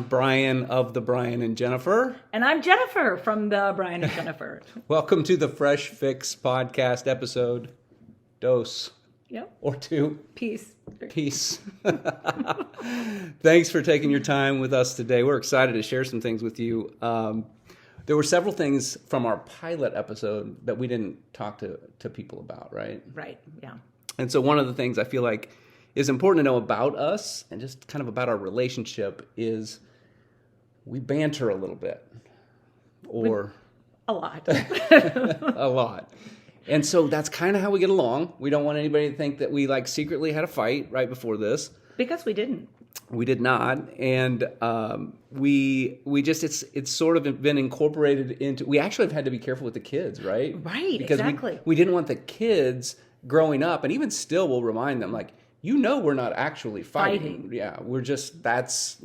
Brian of the Brian and Jennifer. And I'm Jennifer from the Brian and Jennifer. Welcome to the Fresh Fix podcast episode. Dose. Yep. Or two. Peace. Thanks for taking your time with us today. We're excited to share some things with you. There were several things from our pilot episode that we didn't talk to people about, right? Right, yeah. And so one of the things I feel like is important to know about us and just kind of about our relationship is we banter a little bit. Or a lot. A lot. And so that's kind of how we get along. We don't want anybody to think that we secretly had a fight right before this. Because we didn't. We did not, and we just it's sort of been incorporated into. We actually have had to be careful with the kids, right? Right, because exactly. we didn't want the kids growing up, and even still, we'll remind them we're not actually fighting. Yeah, that's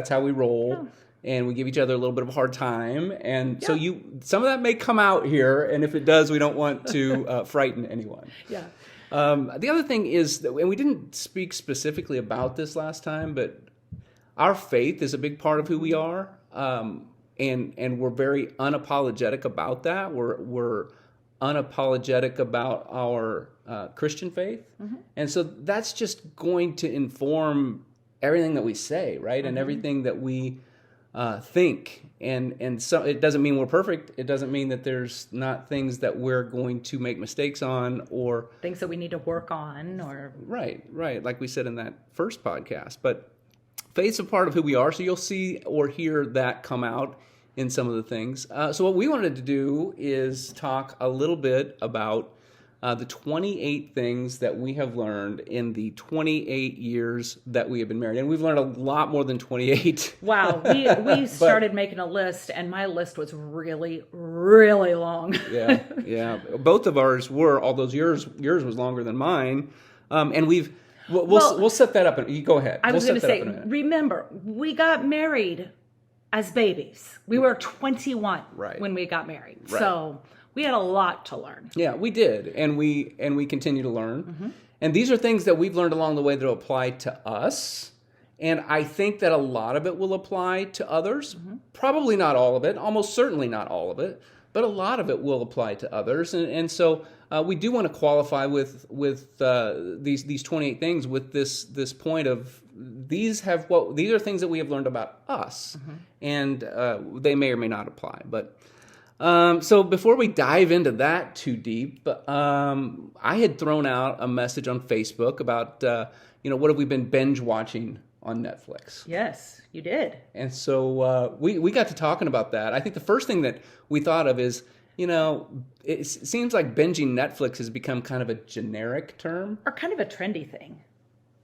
how we roll, and we give each other a little bit of a hard time, and so some of that may come out here, and if it does, we don't want to frighten anyone. Yeah. The other thing is, and we didn't speak specifically about this last time, but our faith is a big part of who we are, and we're very unapologetic about that. We're unapologetic about our Christian faith, and so that's just going to inform everything that we say, right, and everything that we think. And so it doesn't mean we're perfect. It doesn't mean that there's not things that we're going to make mistakes on or things that we need to work on or right, like we said in that first podcast. But faith's a part of who we are, so you'll see or hear that come out in some of the things. So what we wanted to do is talk a little bit about the 28 things that we have learned in the 28 years that we have been married. And we've learned a lot more than 28. Wow. We started making a list, and my list was really, really long. Yeah. Both of ours were, although yours was longer than mine. And we'll set that up. You go ahead. I was going to say, remember, we got married as babies. We were 21 when we got married. Right. So we had a lot to learn. Yeah, we did, and we continue to learn. And these are things that we've learned along the way that will apply to us. And I think that a lot of it will apply to others. Probably not all of it, almost certainly not all of it, but a lot of it will apply to others. And so we do want to qualify with these 28 things with this point of these are things that we have learned about us, and they may or may not apply, but. So before we dive into that too deep, I had thrown out a message on Facebook about, what have we been binge watching on Netflix? Yes, you did. And so we got to talking about that. I think the first thing that we thought of is, it seems like binging Netflix has become kind of a generic term. Or kind of a trendy thing.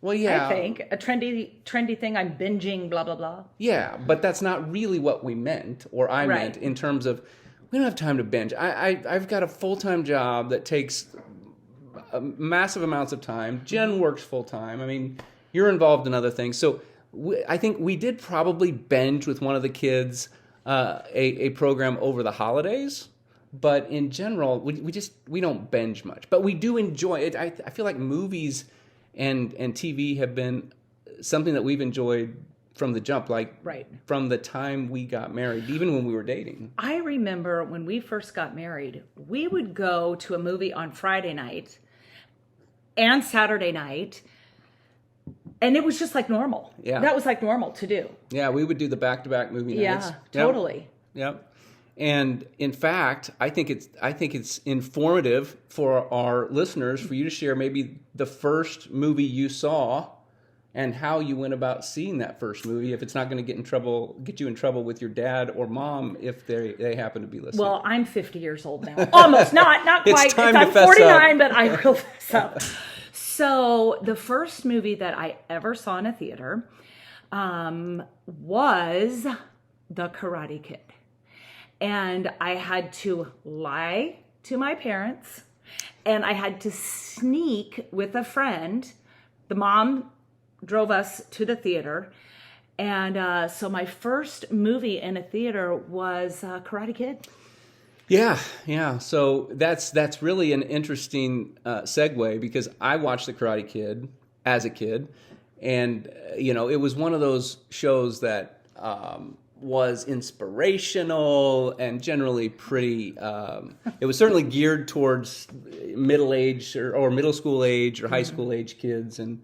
Well, yeah. I think a trendy thing. I'm binging, blah, blah, blah. Yeah, but that's not really what we meant, or I meant, in terms of, we don't have time to binge. I've got a full-time job that takes massive amounts of time. Jen works full-time. I mean, you're involved in other things. So I think we did probably binge with one of the kids a program over the holidays. But in general, we don't binge much. But we do enjoy it. I feel like movies and TV have been something that we've enjoyed from the jump, from the time we got married, even when we were dating. I remember when we first got married, we would go to a movie on Friday night and Saturday night, and it was just like normal. Yeah. That was like normal to do. Yeah, we would do the back-to-back movie nights. Yeah, totally. Yep. And in fact, I think it's informative for our listeners for you to share maybe the first movie you saw and how you went about seeing that first movie, if it's not going to get you in trouble with your dad or mom if they happen to be listening. Well, I'm 50 years old now. Almost, not quite. It's time to I'm fess 49, up. but I will fess up. So the first movie that I ever saw in a theater was The Karate Kid. And I had to lie to my parents, and I had to sneak with a friend. The mom drove us to the theater, and so my first movie in a theater was Karate Kid. Yeah. So that's really an interesting segue, because I watched The Karate Kid as a kid, and it was one of those shows that was inspirational and generally pretty. It was certainly geared towards middle age or middle school age or high school age kids. And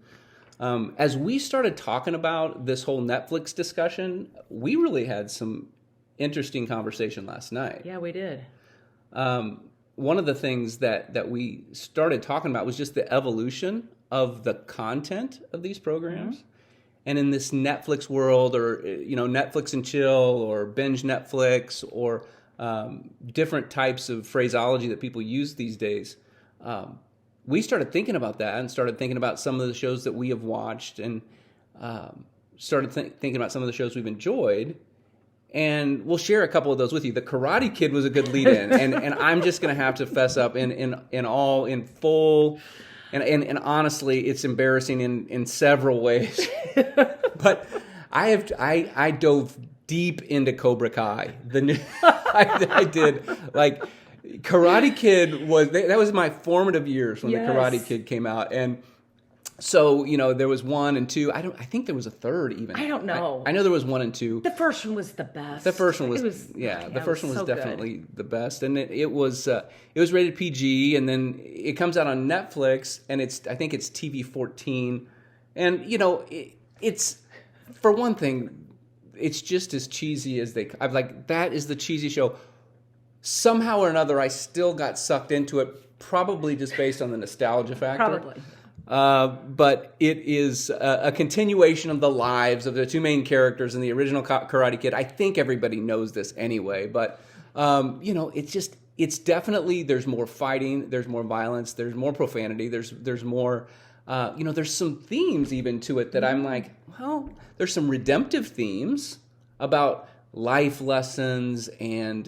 as we started talking about this whole Netflix discussion, we really had some interesting conversation last night. Yeah, we did. One of the things that we started talking about was just the evolution of the content of these programs. And in this Netflix world, or Netflix and chill, or binge Netflix, or different types of phraseology that people use these days, we started thinking about that and started thinking about some of the shows that we have watched, and started thinking about some of the shows we've enjoyed. And we'll share a couple of those with you. The Karate Kid was a good lead-in, and I'm just going to have to fess up in full. And honestly, it's embarrassing in several ways. But I dove deep into Cobra Kai. I did. Like, Karate Kid that was my formative years when the Karate Kid came out. And so, there was 1 and 2. I think there was a third even. I don't know. I know there was 1 and 2. The first one was the best. The first one was the first one was definitely the best, and it was rated PG, and then it comes out on Netflix, and I think it's TV 14, and it's, for one thing, it's just as cheesy as I'm like, that is the cheesy show. Somehow or another, I still got sucked into it, probably just based on the nostalgia factor. Probably. But it is a continuation of the lives of the two main characters in the original Karate Kid. I think everybody knows this anyway, but it's definitely, there's more fighting, there's more violence, there's more profanity, there's more, there's some themes even to it that I'm like, well, there's some redemptive themes about life lessons and,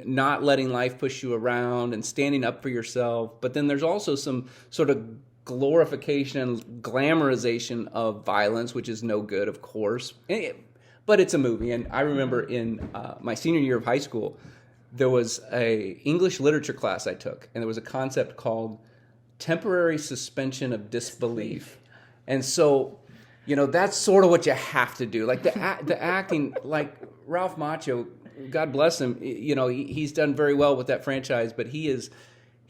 not letting life push you around and standing up for yourself. But then there's also some sort of glorification and glamorization of violence, which is no good, of course. But it's a movie. And I remember in my senior year of high school, there was a English literature class I took, and there was a concept called temporary suspension of disbelief. And so, that's sort of what you have to do. Like the acting, like Ralph Macchio, God bless him, he's done very well with that franchise, but he's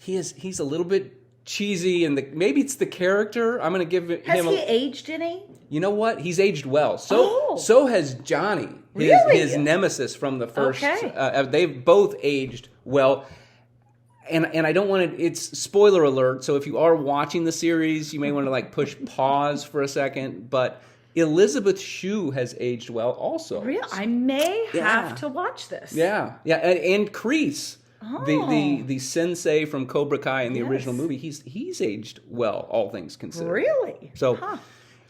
a little bit cheesy, and maybe it's the character. I'm going to give him. Has he aged any? You know what? He's aged well. So has Johnny, his nemesis from the first. Okay. They've both aged well. And I don't want to. It's spoiler alert. So if you are watching the series, you may want to push pause for a second. But Elizabeth Shue has aged well also. Really? I may have to watch this. Yeah, and Kreese. The sensei from Cobra Kai in the original movie, he's aged well, all things considered. Really? So,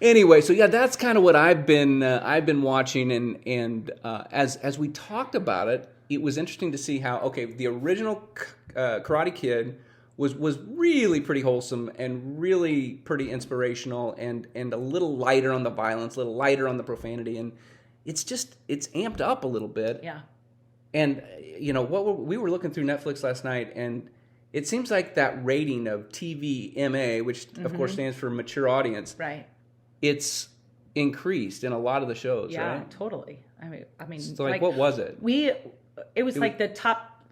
anyway, that's kind of what I've been watching, and as we talked about it, it was interesting to see how the original Karate Kid was really pretty wholesome and really pretty inspirational, and a little lighter on the violence, a little lighter on the profanity, and it's amped up a little bit. Yeah. And, we were looking through Netflix last night, and it seems like that rating of TVMA, which, of course, stands for mature audience, right? It's increased in a lot of the shows, yeah, right? Totally. I mean, so, what was it? It was the top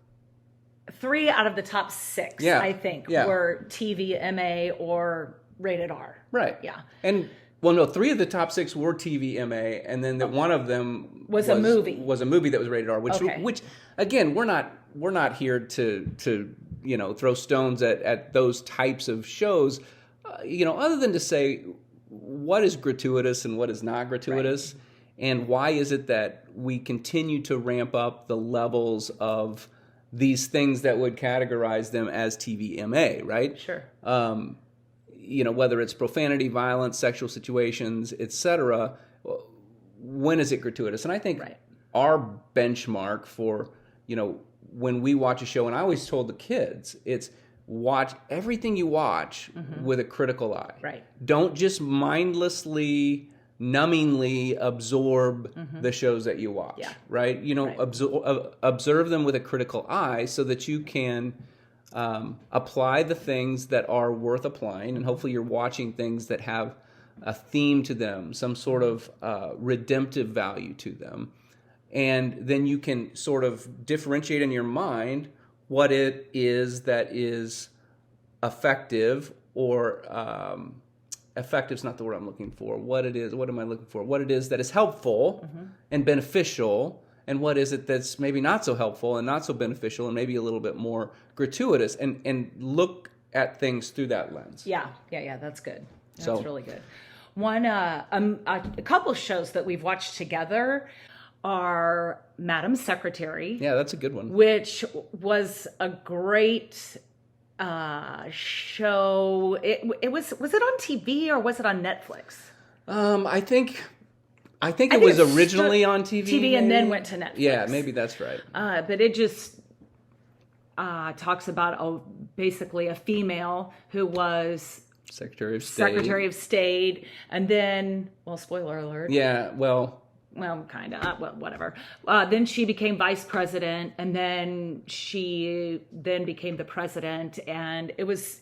3 out of the top 6, I think, were TVMA or rated R. Right. Yeah. And... Well, no, 3 of the top 6 were TVMA, and then one of them was a movie. Was a movie that was rated R, which again, we're not here to throw stones at those types of shows, other than to say what is gratuitous and what is not gratuitous, and why is it that we continue to ramp up the levels of these things that would categorize them as TVMA, right? Sure. Whether it's profanity, violence, sexual situations, etc., when is it gratuitous? And I think our benchmark for, when we watch a show, and I always told the kids, it's watch everything you watch with a critical eye. Right. Don't just mindlessly, numbingly absorb the shows that you watch. Yeah. Right? Observe them with a critical eye so that you can... apply the things that are worth applying, and hopefully you're watching things that have a theme to them, some sort of redemptive value to them. And then you can sort of differentiate in your mind what it is that is effective, or effective is not the word I'm looking for. What am I looking for? What it is that is helpful and beneficial, and what is it that's maybe not so helpful and not so beneficial and maybe a little bit more gratuitous, and look at things through that lens. Yeah, that's good. That's really good. One, a couple of shows that we've watched together are Madam Secretary. Yeah, that's a good one. Which was a great show. It was it on TV or was it on Netflix? I think it was originally on TV. And then went to Netflix. Yeah, maybe that's right. But it just talks about basically a female who was Secretary of State, and then, well, spoiler alert. Yeah, well, kind of. Well, whatever. Then she became vice president, and then she became the president, and it was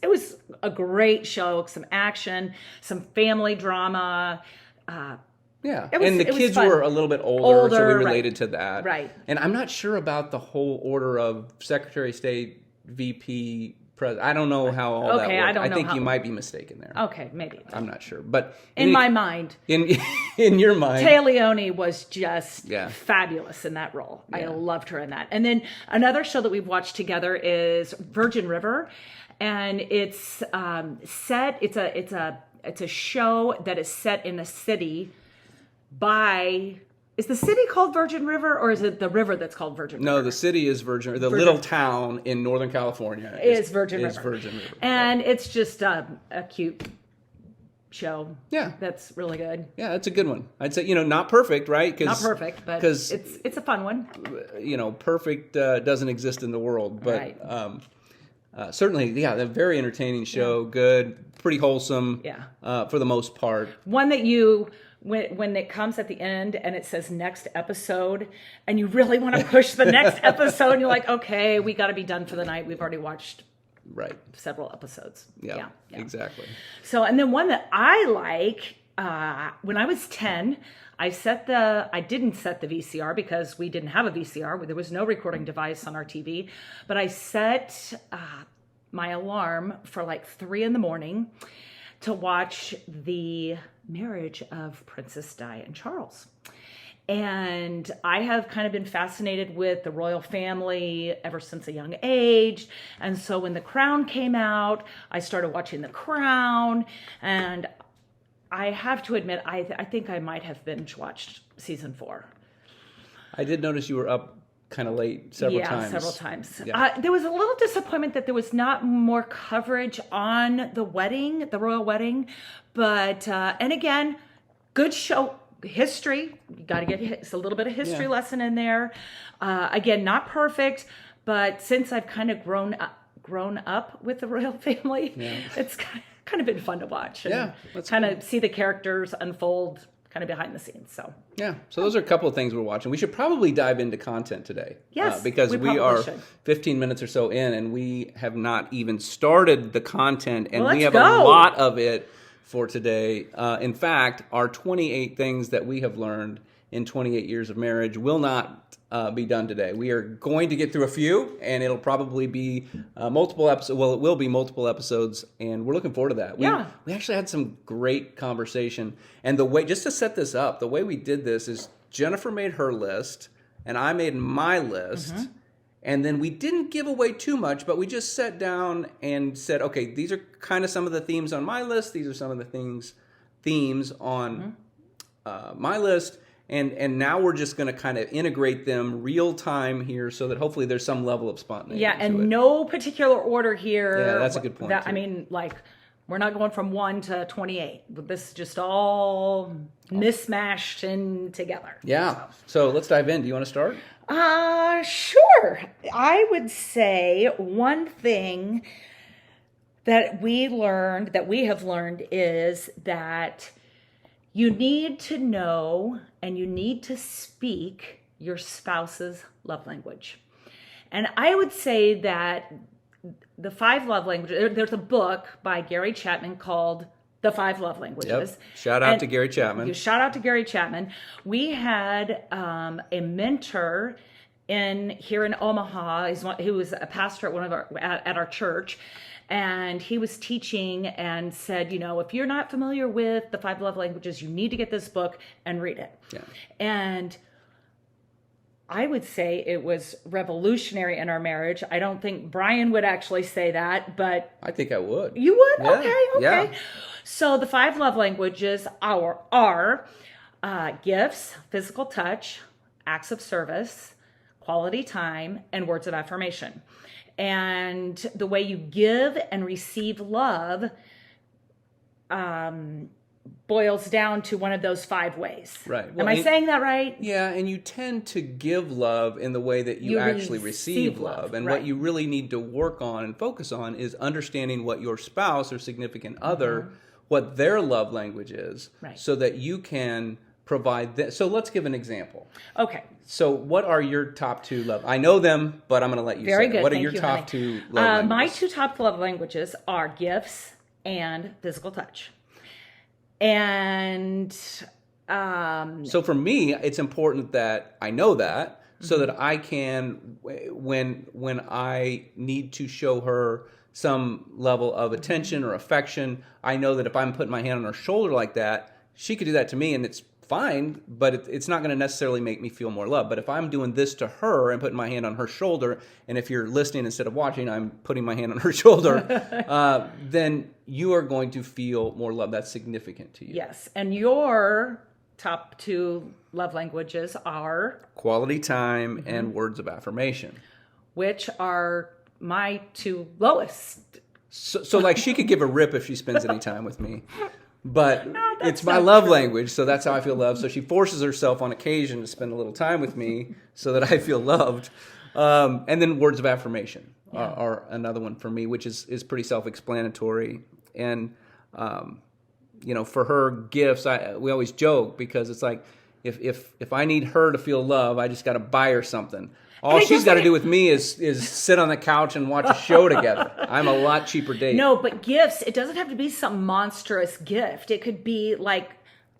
a great show. Some action, some family drama. And the kids were a little bit older, so we related to that. Right. And I'm not sure about the whole order of Secretary of State, VP, President. I don't know how all that works. I think you might be mistaken there. Okay, maybe. I'm not sure. But in my mind. In your mind. Téa Leoni was just fabulous in that role. Yeah. I loved her in that. And then another show that we've watched together is Virgin River. And it's it's a show that is set in a city is the city called Virgin River, or is it the river that's called Virgin River? No, the city is Virgin River. The little town in Northern California is Virgin River. Virgin River. And it's just a cute show. Yeah. That's really good. Yeah, it's a good one. I'd say, not perfect, right? Not perfect, but it's a fun one. Perfect doesn't exist in the world, but right. Certainly, a very entertaining show, good, pretty wholesome for the most part. One that when it comes at the end and it says next episode, and you really want to push the next episode, and you're like, okay, we got to be done for the night. We've already watched several episodes. Yeah, exactly. So, and then one that I like, when I was 10, I didn't set the VCR because we didn't have a VCR. There was no recording device on our TV, but I set my alarm for like 3 a.m. to watch the marriage of Princess Di and Charles. And I have kind of been fascinated with the royal family ever since a young age. And so when The Crown came out, I started watching The Crown. And I have to admit, I think I might have binge watched season 4. I did notice you were up kind of late several times. Yeah, several times. Yeah. There was a little disappointment that there was not more coverage on the wedding, the royal wedding. But, and again, good show. History, you got to get a little bit of history lesson in there. Again, not perfect, but since I've kind of grown up with the royal family, it's kind of been fun to watch. And kind of see the characters unfold kind of behind the scenes. So those are a couple of things we're watching. We should probably dive into content today. Yes, because we are 15 minutes or so in, and we have not even started the content, and we have a lot of it for today. In fact, our 28 things that we have learned in 28 years of marriage will not be done today. We are going to get through a few, and it'll probably be multiple episodes. Well, it will be multiple episodes, and we're looking forward to that. We actually had some great conversation. And the way, just to set this up, the way we did this is Jennifer made her list, and I made my list. Mm-hmm. And then we didn't give away too much, but we just sat down and said, okay, these are kind of some of the themes on my list. These are some of the themes on my list. And now we're just going to kind of integrate them real time here so that hopefully there's some level of spontaneity. Yeah, and no particular order here. Yeah, that's a good point. I mean, like, we're not going from 1 to 28. This is just all mismashed and together. Yeah. So let's dive in. Do you want to start? Sure. I would say one thing that we have learned is that you need to know and you need to speak your spouse's love language. And I would say that the 5 love languages, there's a book by Gary Chapman called The 5 love languages. Yep. Shout out to Gary Chapman. Shout out to Gary Chapman. We had a mentor here in Omaha. He was a pastor at our church, and he was teaching and said, if you're not familiar with the 5 love languages, you need to get this book and read it. Yeah. And I would say it was revolutionary in our marriage. I don't think Brian would actually say that, but I think I would. You would? Yeah. Okay. Yeah. So the 5 love languages are gifts, physical touch, acts of service, quality time, and words of affirmation. And the way you give and receive love boils down to one of those 5 ways. Right. Well, Am I saying that right? Yeah, and you tend to give love in the way that you actually receive love. And what you really need to work on and focus on is understanding what your spouse or significant other, what their love language is, so that you can provide that. So let's give an example. Okay. So what are your top 2 love? I know them, but I'm going to let you Very say good. What are Thank your you, top honey. 2 love languages? My 2 top love languages are gifts and physical touch. And so for me, it's important that I know that so that I can, when I need to show her some level of attention or affection, I know that if I'm putting my hand on her shoulder like that, she could do that to me and it's fine, but it's not going to necessarily make me feel more love. But if I'm doing this to her and putting my hand on her shoulder, and if you're listening instead of watching, I'm putting my hand on her shoulder, then you are going to feel more love. That's significant to you. Yes. And your top 2 love languages are? Quality time and words of affirmation. Which are my 2 lowest. So like she could give a rip if she spends any time with me. But it's my love language, so that's how I feel loved. So she forces herself on occasion to spend a little time with me so that I feel loved. And then words of affirmation are another one for me, which is pretty self-explanatory. And, for her gifts, we always joke because it's like if I need her to feel love, I just got to buy her something. All she's got to do with me is sit on the couch and watch a show together. I'm a lot cheaper date. No, but gifts, it doesn't have to be some monstrous gift. It could be like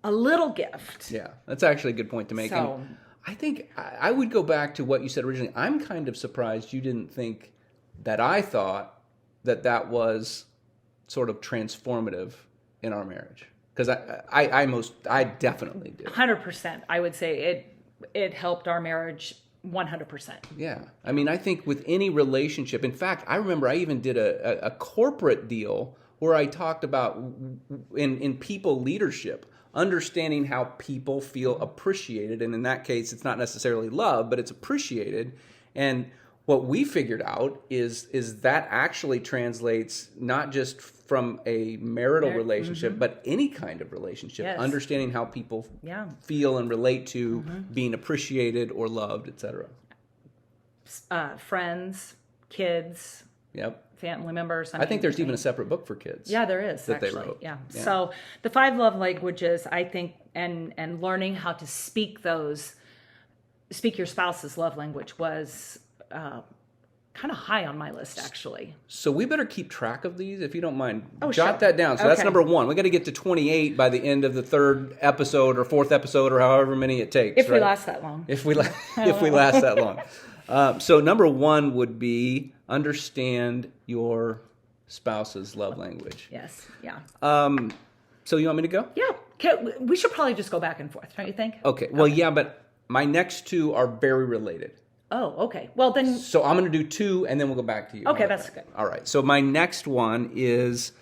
a little gift. Yeah, that's actually a good point to make. So, and I think I would go back to what you said originally. I'm kind of surprised you didn't think that I thought that was sort of transformative in our marriage. Because I definitely did. 100%. I would say it helped our marriage 100%. Yeah. I mean, I think with any relationship, in fact, I remember I even did a corporate deal where I talked about in people leadership, understanding how people feel appreciated. And in that case, it's not necessarily love, but it's appreciated. And what we figured out is that actually translates not just from a marital relationship, but any kind of relationship. Yes. Understanding how people feel and relate to being appreciated or loved, etc. Friends, kids, family members. I think there's even a separate book for kids. Yeah, there is that actually. They wrote. Yeah. So the 5 love languages, I think, and learning how to speak your spouse's love language was kind of high on my list, actually. So we better keep track of these, if you don't mind. Oh, Jot that down. So that's number 1. We got to get to 28 by the end of the 3rd episode or 4th episode or however many it takes. If we last that long. If we last that long. So number 1 would be understand your spouse's love language. Yes. Yeah. So you want me to go? Yeah. We should probably just go back and forth, don't you think? Okay. Well, yeah, but my next 2 are very related. Oh, okay. Well, then... So I'm going to do 2, and then we'll go back to you. Okay, that's good. All right. So my next one is,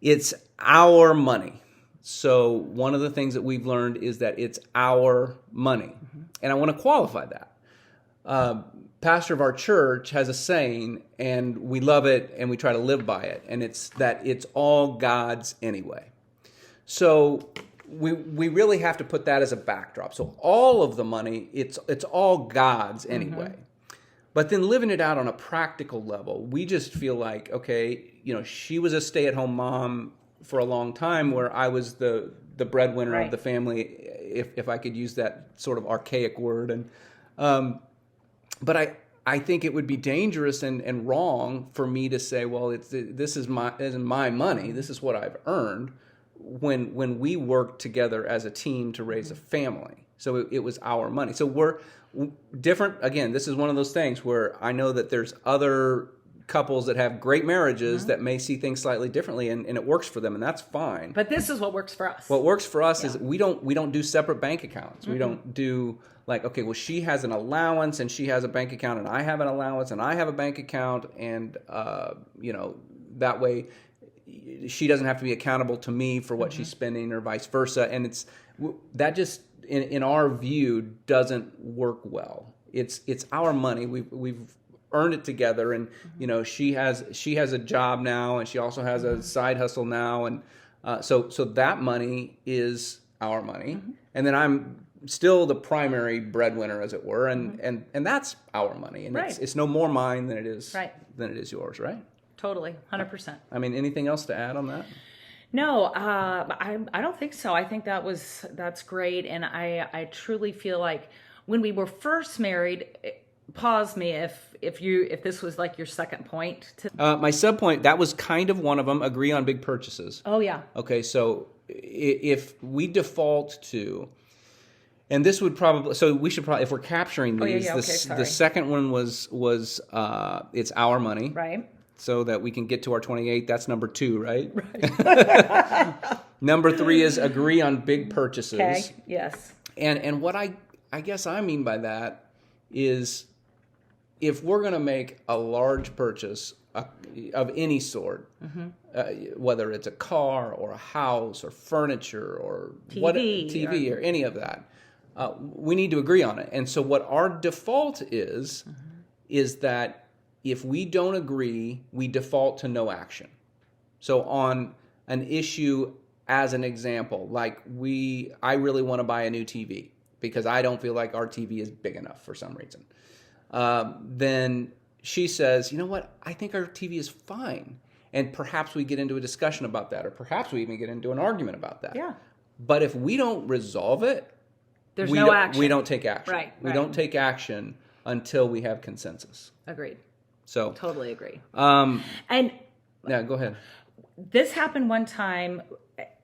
it's our money. So one of the things that we've learned is that it's our money. And I want to qualify that. Pastor of our church has a saying, and we love it, and we try to live by it, and it's that it's all God's anyway. So... We really have to put that as a backdrop. So all of the money, it's all God's anyway. But then living it out on a practical level, we just feel like, okay, she was a stay-at-home mom for a long time where I was the breadwinner of the family, if I could use that sort of archaic word. And but I think it would be dangerous and wrong for me to say, well, this is my money, this is what I've earned. when we worked together as a team to raise a family. So it was our money. So we're different. Again, this is one of those things where I know that there's other couples that have great marriages that may see things slightly differently, and it works for them, and that's fine. But this is what works for us. What works for us is we don't do separate bank accounts. We don't do like, okay, well, she has an allowance and she has a bank account, and I have an allowance and I have a bank account, and that way she doesn't have to be accountable to me for what she's spending, or vice versa. And that just in our view doesn't work well. It's our money. We've earned it together, and she has a job now, and she also has a side hustle now, and so that money is our money, and then I'm still the primary breadwinner, as it were, and that's our money, and it's no more mine than it is yours, right? Totally, 100%. I mean, anything else to add on that? No, I don't think so. I think that's great, and I truly feel like when we were first married. Pause me if this was like your second point. My sub point, that was kind of one of them. Agree on big purchases. Oh yeah. Okay, so if we default to, and this would probably, so we should probably, if we're capturing these, the second one was it's our money, right? So that we can get to our 28. That's number 2, right? Right. Number 3 is agree on big purchases. Okay. Yes. And what I guess I mean by that is, if we're going to make a large purchase of any sort, whether it's a car or a house or furniture or TV or any of that, we need to agree on it. And so what our default is that if we don't agree, we default to no action. So on an issue, as an example, like I really want to buy a new TV because I don't feel like our TV is big enough for some reason. Then she says, you know what, I think our TV is fine. And perhaps we get into a discussion about that, or perhaps we even get into an argument about that. Yeah. But if we don't resolve it, there's no action. We don't take action. Right. We don't take action until we have consensus. Agreed. So totally agree. And yeah, go ahead. This happened one time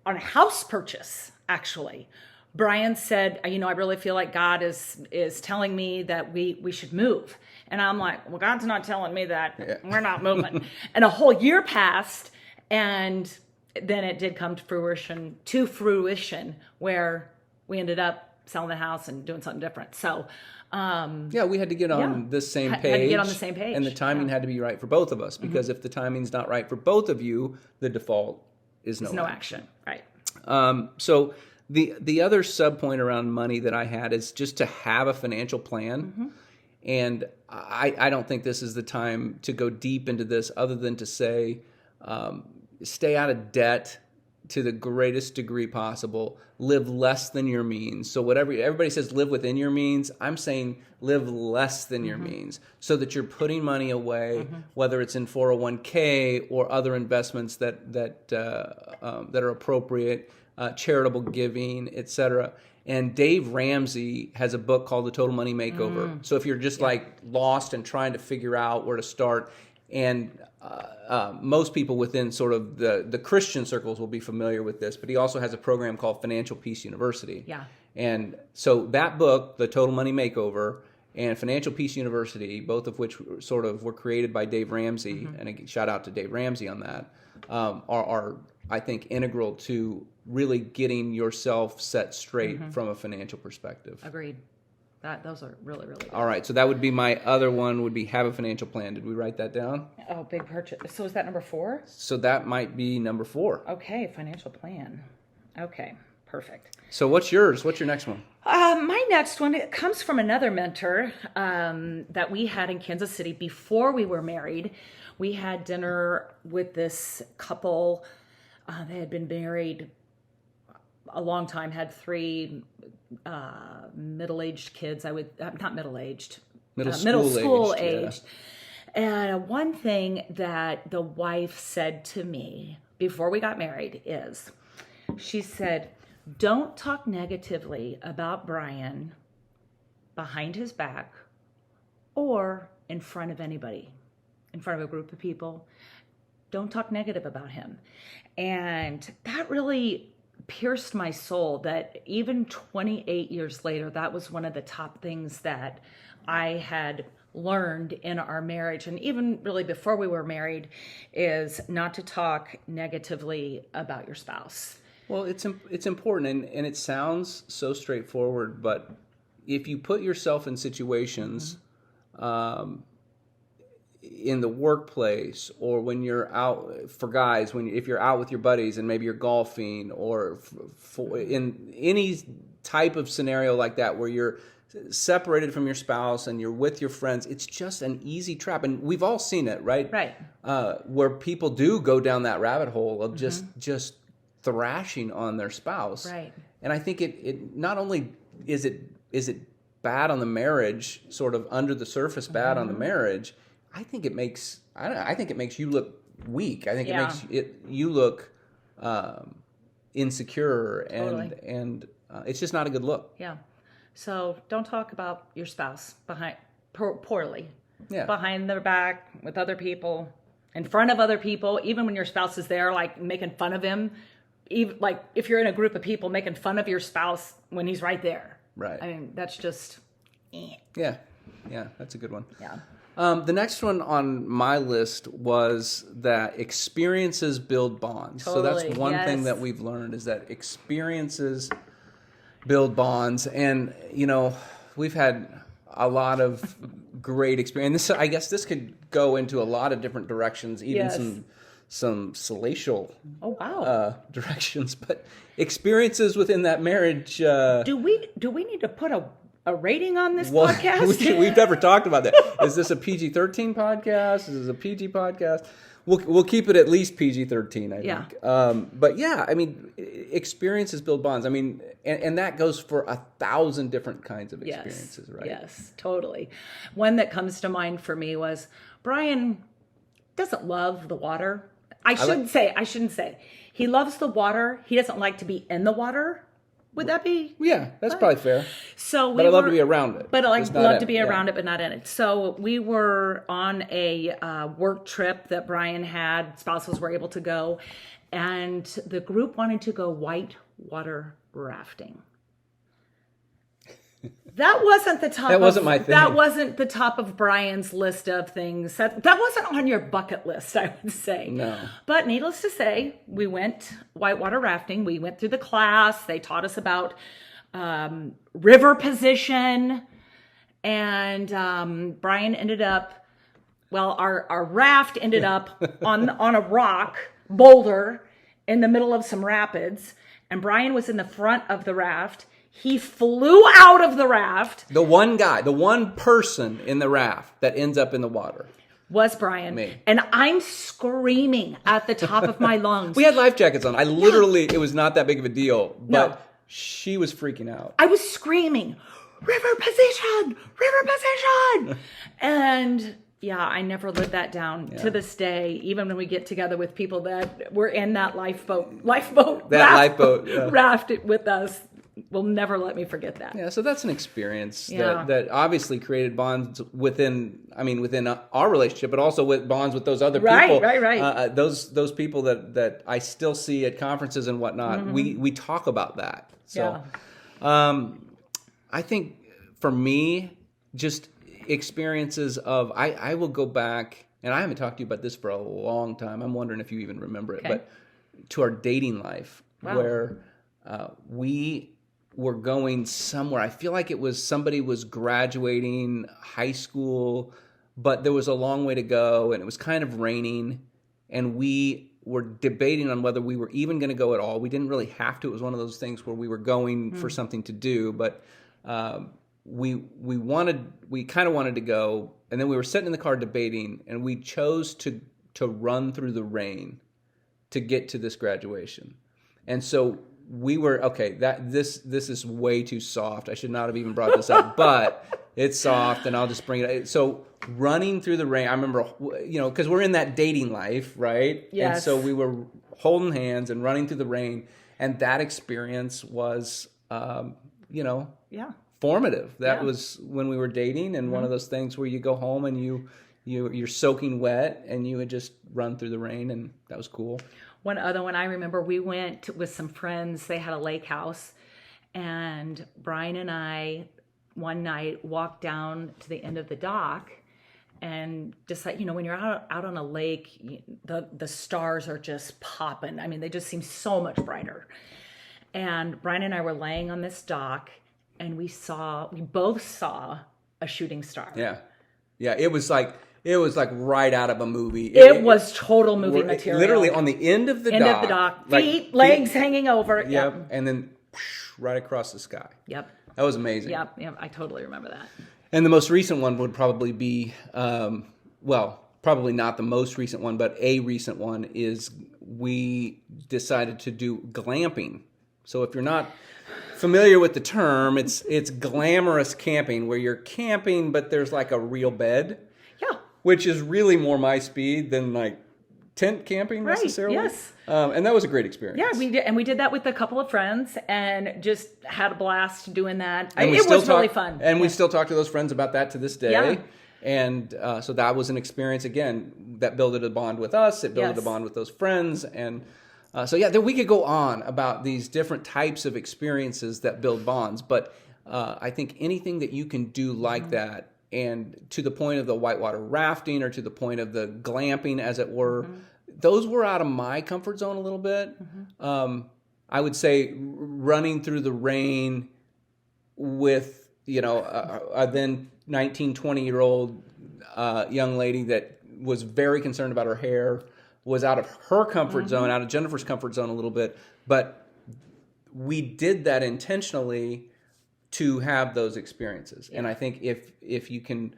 on a house purchase, actually. Brian said, I really feel like God is telling me that we should move. And I'm like, well, God's not telling me that. Yeah. We're not moving. And a whole year passed, and then it did come to fruition where we ended up selling the house and doing something different. So we had to get on the same page. Had to get on the same page. And the timing had to be right for both of us, because if the timing's not right for both of you, the default is no action. Right. So the other sub point around money that I had is just to have a financial plan. And I don't think this is the time to go deep into this, other than to say, stay out of debt to the greatest degree possible. Live less than your means. So whatever everybody says, live within your means, I'm saying live less than your means, so that you're putting money away, whether it's in 401k or other investments that are appropriate, charitable giving, etc. And Dave Ramsey has a book called The Total Money Makeover. So if you're just like lost and trying to figure out where to start, and most people within sort of the Christian circles will be familiar with this, but he also has a program called Financial Peace University. Yeah. And so that book, The Total Money Makeover, and Financial Peace University, both of which sort of were created by Dave Ramsey, and a shout out to Dave Ramsey on that, are I think integral to really getting yourself set straight from a financial perspective. Agreed. Those are really, really good. All right, so that would be my other one, would be have a financial plan. Did we write that down? Oh, big purchase. So is that number 4? So that might be number 4. Okay, financial plan. Okay, perfect. So what's yours? What's your next one? My next one, it comes from another mentor that we had in Kansas City before we were married. We had dinner with this couple. They had been married a long time, had 3 middle-aged kids. Not middle-aged, middle school aged. Yeah. And one thing that the wife said to me before we got married is, she said, don't talk negatively about Brian behind his back or in front of anybody, in front of a group of people. don't talk negative about him. And that really pierced my soul, that even 28 years later, that was one of the top things that I had learned in our marriage, and even really before we were married, is not to talk negatively about your spouse. Well, it's important, and it sounds so straightforward, but if you put yourself in situations in the workplace, or when you're out, for guys, if you're out with your buddies and maybe you're golfing, or in any type of scenario like that where you're separated from your spouse and you're with your friends, it's just an easy trap, and we've all seen it, right? Right. Where people do go down that rabbit hole of just thrashing on their spouse, right? And I think it not only is it bad on the marriage, sort of under the surface bad on the marriage. I think it makes you look weak. I think it makes you look insecure, and it's just not a good look. Yeah. So don't talk about your spouse poorly. Yeah. Behind their back, with other people, in front of other people, even when your spouse is there, like making fun of him. Even like if you're in a group of people making fun of your spouse when he's right there. Right. I mean, that's just. Yeah, that's a good one. Yeah. The next one on my list was that experiences build bonds. Totally, so that's one thing that we've learned, is that experiences build bonds. And, we've had a lot of great experience. I guess this could go into a lot of different directions, even some salacial directions. But experiences within that marriage. Do we need to put a rating on this podcast? We've never talked about that. Is this a PG-13 podcast? Is this a PG podcast? We'll keep it at least PG-13, I think. But yeah, I mean, experiences build bonds. I mean, and that goes for 1,000 different kinds of experiences, right? Yes, totally. One that comes to mind for me was Brian doesn't love the water. I shouldn't say. He loves the water. He doesn't like to be in the water. Would that be? Yeah, that's probably fair. But I love to be around it. But I love to be around it, but not in it. So we were on a work trip that Brian had. Spouses were able to go. And the group wanted to go whitewater rafting. That wasn't the top. That wasn't my thing. That wasn't the top of Brian's list of things. That wasn't on your bucket list, I would say. No. But needless to say, we went whitewater rafting. We went through the class. They taught us about river position, and Brian ended up. Well, our raft ended up on a rock boulder in the middle of some rapids, and Brian was in the front of the raft. He flew out of the raft. The one person in the raft that ends up in the water was Brian. Me. And I'm screaming at the top of my lungs. We had life jackets on. It was not that big of a deal, but she was freaking out. I was screaming, river position! And yeah, I never lived that down to this day, even when we get together with people that were in that lifeboat raft with us. Will never let me forget that. Yeah, so that's an experience that obviously created bonds within our relationship, but also with bonds with those other people. Right. Those people that I still see at conferences and whatnot. Mm-hmm. We talk about that. So, I think for me, just experiences of I will go back, and I haven't talked to you about this for a long time. I'm wondering if you even remember it, but to our dating life where we were going somewhere. I feel like it was somebody was graduating high school, but there was a long way to go, and it was kind of raining, and we were debating on whether we were even going to go at all. We didn't really have to. It was one of those things where we were going for something to do, but we kind of wanted to go, and then we were sitting in the car debating, and we chose to run through the rain to get to this graduation. And so we were this is way too soft. I should not have even brought this up, but it's soft, and I'll just bring it. So running through the rain, I remember, because we're in that dating life, right? Yes. And so we were holding hands and running through the rain, and that experience was, formative. That was when we were dating, and one of those things where you go home and you you're soaking wet, and you would just run through the rain, and that was cool. One other one I remember, we went with some friends. They had a lake house, and Brian and I one night walked down to the end of the dock, and just like, when you're out on a lake, the stars are just popping. I mean, they just seem so much brighter. And Brian and I were laying on this dock, and we both saw a shooting star. Yeah. It was like right out of a movie. It was total movie material. Literally on the end of the dock. Legs hanging over. Yep. And then right across the sky. Yep. That was amazing. Yep. I totally remember that. And the most recent one would probably be, probably not the most recent one, but a recent one is we decided to do glamping. So if you're not familiar with the term, it's glamorous camping, where you're camping, but there's like a real bed. Yeah. Which is really more my speed than like tent camping necessarily. Yes. And that was a great experience. Yeah, we did that with a couple of friends and just had a blast doing that. And it was really fun. And we still talk to those friends about that to this day. Yeah. And so that was an experience, again, that built a bond with us. It built a bond with those friends. And then we could go on about these different types of experiences that build bonds. But I think anything that you can do like that, and to the point of the whitewater rafting or to the point of the glamping, as it were, those were out of my comfort zone a little bit. I would say running through the rain with, a then 19, 20-year-old young lady that was very concerned about her hair, was out of her comfort zone, out of Jennifer's comfort zone a little bit. But we did that intentionally to have those experiences. And I think if you can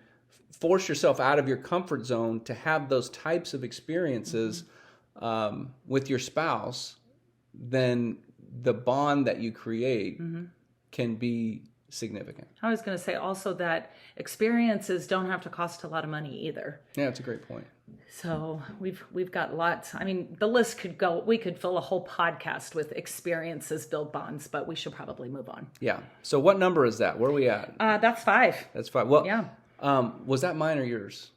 force yourself out of your comfort zone to have those types of experiences with your spouse, then the bond that you create can be significant. I was going to say also that experiences don't have to cost a lot of money either. Yeah, that's a great point. So we've got lots. I mean, the list could go. We could fill a whole podcast with experiences build bonds, but we should probably move on. Yeah. So what number is that? Where are we at? That's 5. That's 5. Well, yeah. Was that mine or yours?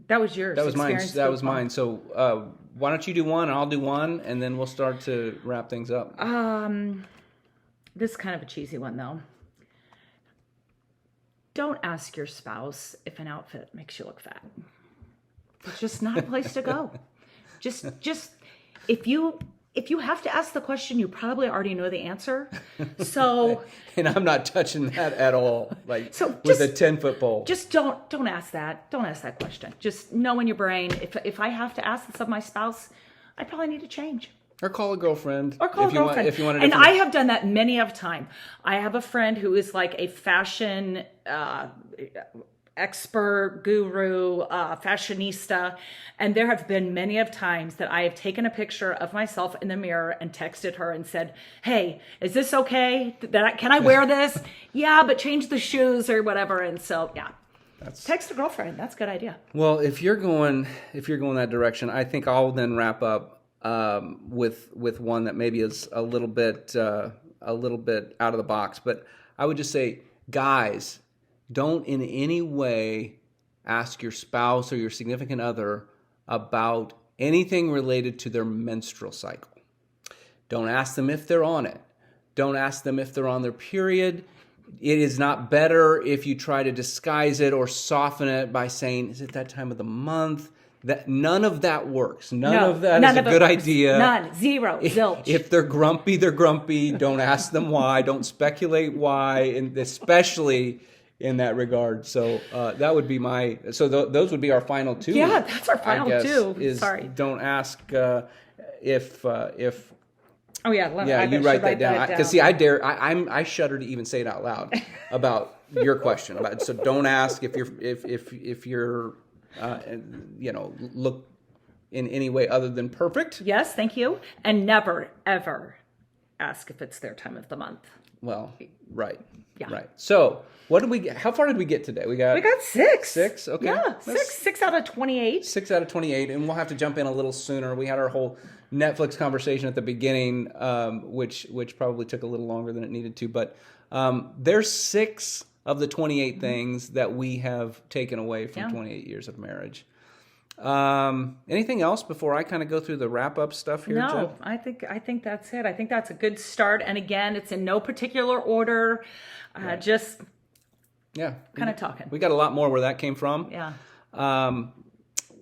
That was yours. That was mine. That was mine. So why don't you do one and I'll do one, and then we'll start to wrap things up. This is kind of a cheesy one though. Don't ask your spouse if an outfit makes you look fat. It's just not a place to go. Just if you have to ask the question, you probably already know the answer. So and I'm not touching that at all. Like so with a 10-foot pole. Just don't ask that. Don't ask that question. Just know in your brain, if I have to ask this of my spouse, I probably need to change. Or call a girlfriend. If you want. And I have done that many of time. I have a friend who is like a fashion expert, guru, fashionista. And there have been many of times that I have taken a picture of myself in the mirror and texted her and said, hey, is this okay? Can I wear this? Yeah, but change the shoes or whatever. And so, yeah. Text a girlfriend. That's a good idea. Well, if you're going that direction, I think I'll then wrap up with one that maybe is a little bit out of the box. But I would just say, guys, don't in any way ask your spouse or your significant other about anything related to their menstrual cycle. Don't ask them if they're on it. Don't ask them if they're on their period. It is not better if you try to disguise it or soften it by saying, is it that time of the month? That none of that works. None of that is a good idea. None. Zero. Zilch. If they're grumpy, they're grumpy. Don't ask them why. Don't speculate why, and especially in that regard. So that would be those would be our final two. Yeah, that's our final two. Sorry. Don't ask if. Oh yeah. You write that down. Because see, I shudder to even say it out loud about your question. So don't ask if you're look in any way other than perfect. Yes, thank you. And never, ever ask if it's their time of the month. Well, right. Yeah. Right. So how far did we get today? We got 6. 6? Okay. Yeah, 6 out of 28. 6 out of 28. And we'll have to jump in a little sooner. We had our whole Netflix conversation at the beginning, which probably took a little longer than it needed to. But there's 6 of the 28 things that we have taken away from 28 years of marriage. Anything else before I kind of go through the wrap-up stuff here, Jen? No, I think that's it. I think that's a good start. And again, it's in no particular order. Just kind of talking. We got a lot more where that came from. Yeah.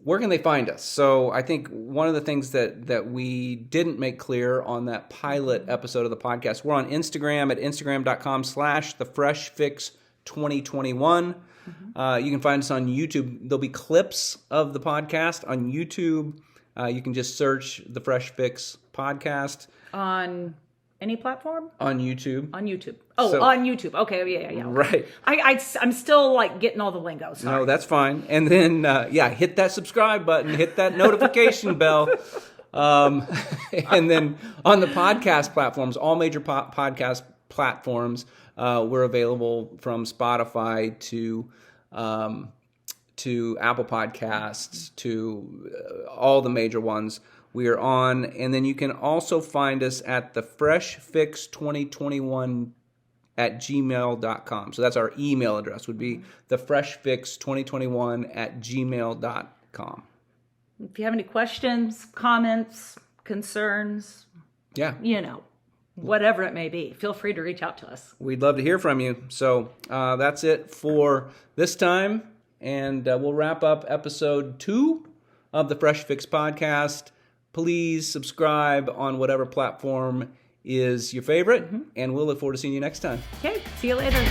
Where can they find us? So I think one of the things that we didn't make clear on that pilot episode of the podcast, we're on Instagram at instagram.com/thefreshfix2021. You can find us on YouTube. There'll be clips of the podcast on YouTube. You can just search the Fresh Fix podcast. On any platform? On YouTube. On YouTube. Oh, on YouTube. Okay, yeah. Right. I'm still like getting all the lingo. Sorry. No, that's fine. And then, hit that subscribe button, hit that notification bell. And then on the podcast platforms, all major podcast platforms, we're available from Spotify to Apple Podcasts to all the major ones. We are on, and then you can also find us at the freshfix2021 at gmail.com. So that's our email address, would be the freshfix2021 at gmail.com. If you have any questions, comments, concerns, whatever it may be, feel free to reach out to us. We'd love to hear from you. So that's it for this time, and we'll wrap up episode 2 of the Fresh Fix podcast. Please subscribe on whatever platform is your favorite, and we'll look forward to seeing you next time. Okay, see you later.